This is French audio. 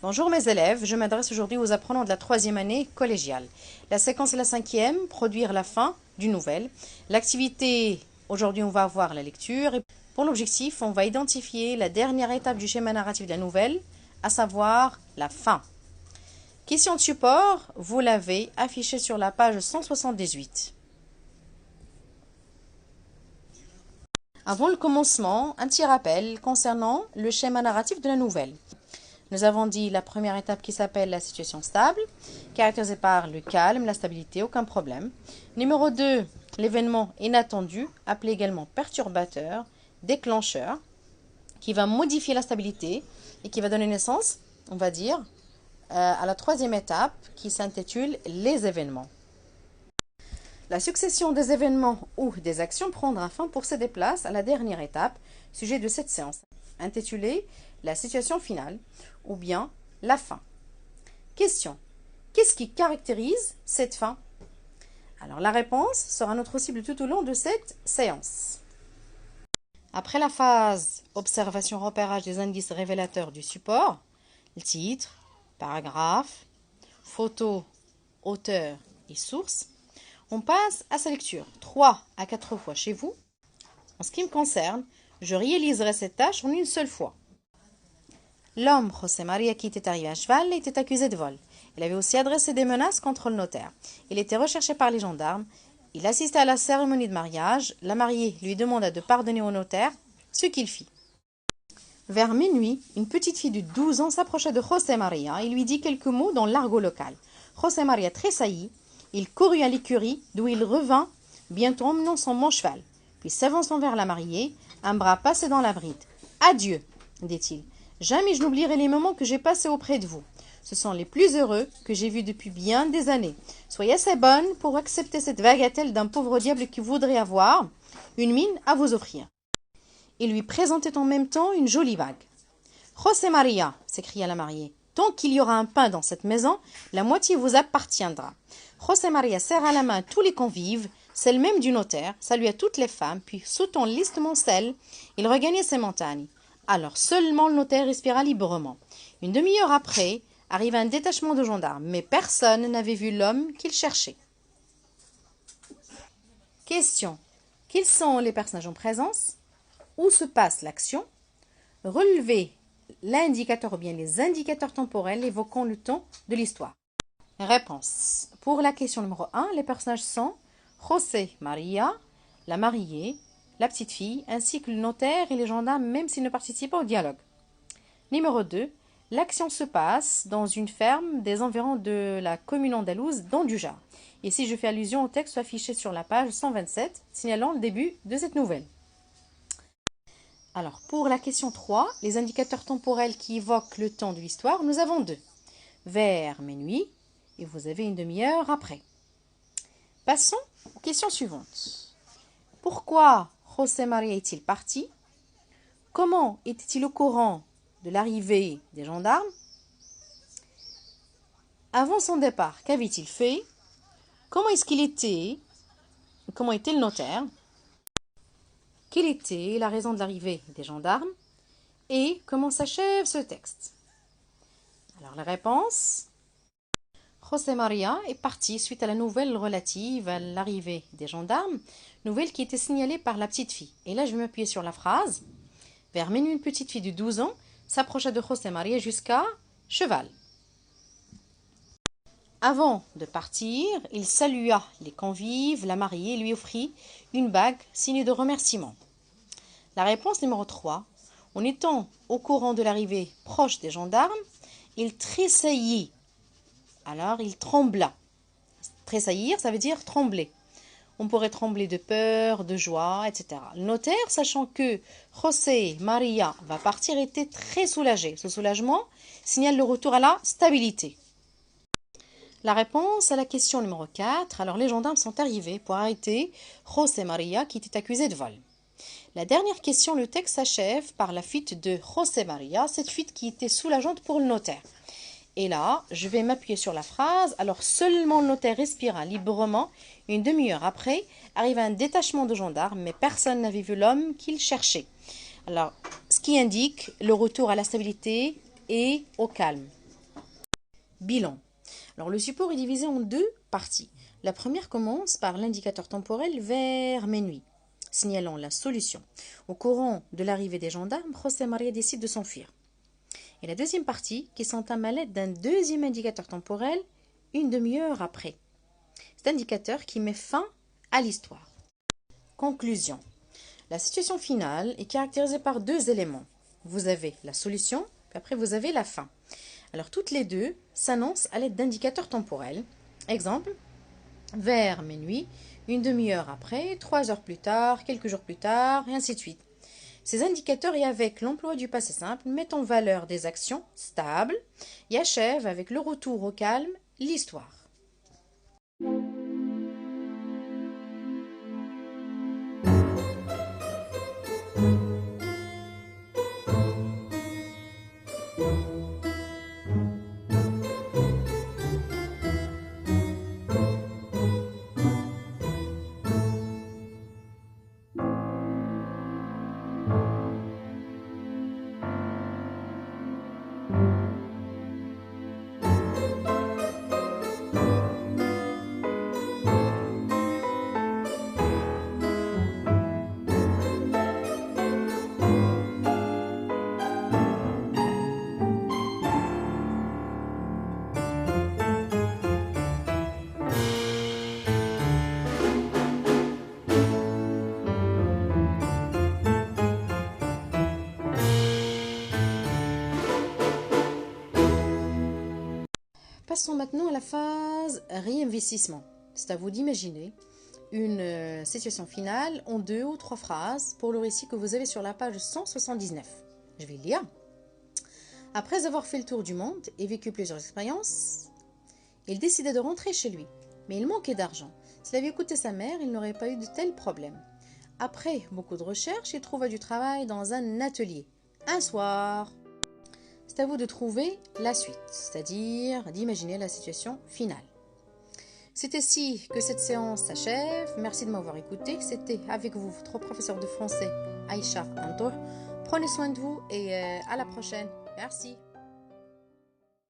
Bonjour mes élèves, je m'adresse aujourd'hui aux apprenants de la 3e année collégiale. La séquence est la 5e, produire la fin d'une nouvelle. L'activité, aujourd'hui on va voir la lecture. Et pour l'objectif, on va identifier la dernière étape du schéma narratif de la nouvelle, à savoir la fin. Question de support, vous l'avez affichée sur la page 178. Avant le commencement, un petit rappel concernant le schéma narratif de la nouvelle. Nous avons dit la première étape qui s'appelle la situation stable, caractérisée par le calme, la stabilité, aucun problème. Numéro 2, l'événement inattendu, appelé également perturbateur, déclencheur, qui va modifier la stabilité et qui va donner naissance, on va dire, à la 3e étape qui s'intitule les événements. La succession des événements ou des actions prendra fin pour céder place à la dernière étape, sujet de cette séance, intitulée la situation finale ou bien la fin. Question. Qu'est-ce qui caractérise cette fin? Alors la réponse sera notre cible tout au long de cette séance. Après la phase observation-repérage des indices révélateurs du support, le titre, paragraphe, photo, auteur et source, on passe à sa lecture 3 à 4 fois chez vous. En ce qui me concerne, je réaliserai cette tâche en une seule fois. L'homme, José María, qui était arrivé à cheval, était accusé de vol. Il avait aussi adressé des menaces contre le notaire. Il était recherché par les gendarmes. Il assistait à la cérémonie de mariage. La mariée lui demanda de pardonner au notaire, ce qu'il fit. Vers minuit, une petite fille de 12 ans s'approcha de José María et lui dit quelques mots dans l'argot local. José María tressaillit. Il courut à l'écurie, d'où il revint, bientôt emmenant son bon cheval. Puis s'avançant vers la mariée, un bras passé dans la bride. « Adieu !» dit-il. « Jamais je n'oublierai les moments que j'ai passés auprès de vous. Ce sont les plus heureux que j'ai vus depuis bien des années. Soyez assez bonne pour accepter cette bagatelle d'un pauvre diable qui voudrait avoir une mine à vous offrir. » Il lui présentait en même temps une jolie bague. « José María !» s'écria la mariée. « Tant qu'il y aura un pain dans cette maison, la moitié vous appartiendra. » José María serra la main à tous les convives, celle même du notaire, salua toutes les femmes, puis sautant listement celle, il regagna ses montagnes. Alors seulement le notaire respira librement. Une demi-heure après, arriva un détachement de gendarmes, mais personne n'avait vu l'homme qu'il cherchait. Question. Quels sont les personnages en présence? Où se passe l'action? Relevez l'indicateur ou bien les indicateurs temporels évoquant le temps de l'histoire. Réponse. Pour la question numéro 1, les personnages sont José María, la mariée, la petite fille, ainsi que le notaire et les gendarmes, même s'ils ne participent pas au dialogue. Numéro 2, l'action se passe dans une ferme des environs de la commune andalouse d'Andujar. Ici, je fais allusion au texte affiché sur la page 127, signalant le début de cette nouvelle. Alors, pour la question 3, les indicateurs temporels qui évoquent le temps de l'histoire, nous avons deux. Vers minuit, et vous avez une demi-heure après. Passons aux questions suivantes. Pourquoi José María est-il parti? Comment était-il au courant de l'arrivée des gendarmes? Avant son départ, qu'avait-il fait? Comment est-ce qu'il était? Comment était le notaire? Quelle était la raison de l'arrivée des gendarmes? Et comment s'achève ce texte? Alors la réponse: José María est parti suite à la nouvelle relative à l'arrivée des gendarmes, nouvelle qui était signalée par la petite fille. Et là, je vais m'appuyer sur la phrase. Vers minuit, une petite fille de 12 ans s'approcha de José María jusqu'à cheval. Avant de partir, il salua les convives, la mariée lui offrit une bague signe de remerciement. La réponse numéro 3. En étant au courant de l'arrivée proche des gendarmes, il tressaillit. Alors, il trembla. Tressaillir, ça veut dire trembler. On pourrait trembler de peur, de joie, etc. Le notaire, sachant que José María va partir, était très soulagé. Ce soulagement signale le retour à la stabilité. La réponse à la question numéro 4. Alors, les gendarmes sont arrivés pour arrêter José María qui était accusé de vol. La dernière question, le texte s'achève par la fuite de José María, cette fuite qui était soulageante pour le notaire. Et là, je vais m'appuyer sur la phrase. Alors, seulement le notaire respira librement. Une demi-heure après, arrive un détachement de gendarmes, mais personne n'avait vu l'homme qu'il cherchait. Alors, ce qui indique le retour à la stabilité et au calme. bilan. Alors le support est divisé en deux parties. La première commence par l'indicateur temporel vers minuit, signalant la solution. Au courant de l'arrivée des gendarmes, José María décide de s'enfuir. Et la deuxième partie qui s'entame à l'aide d'un deuxième indicateur temporel une demi-heure après. Cet indicateur qui met fin à l'histoire. Conclusion. La situation finale est caractérisée par deux éléments. Vous avez la solution, puis après vous avez la fin. Alors toutes les deux s'annoncent à l'aide d'indicateurs temporels. Exemple, vers minuit, une demi-heure après, 3 heures plus tard, quelques jours plus tard, et ainsi de suite. Ces indicateurs et avec l'emploi du passé simple mettent en valeur des actions stables et achèvent avec le retour au calme l'histoire. Passons maintenant à la phase réinvestissement. C'est à vous d'imaginer une situation finale en 2 ou 3 phrases pour le récit que vous avez sur la page 179. Je vais lire. Après avoir fait le tour du monde et vécu plusieurs expériences, il décida de rentrer chez lui. Mais il manquait d'argent. S'il avait écouté sa mère, il n'aurait pas eu de tels problèmes. Après beaucoup de recherches, il trouva du travail dans un atelier. Un soir, c'est à vous de trouver la suite, c'est-à-dire d'imaginer la situation finale. C'est ainsi que cette séance s'achève. Merci de m'avoir écouté. C'était avec vous, votre professeur de français, Aïcha Antour. Prenez soin de vous et à la prochaine. Merci.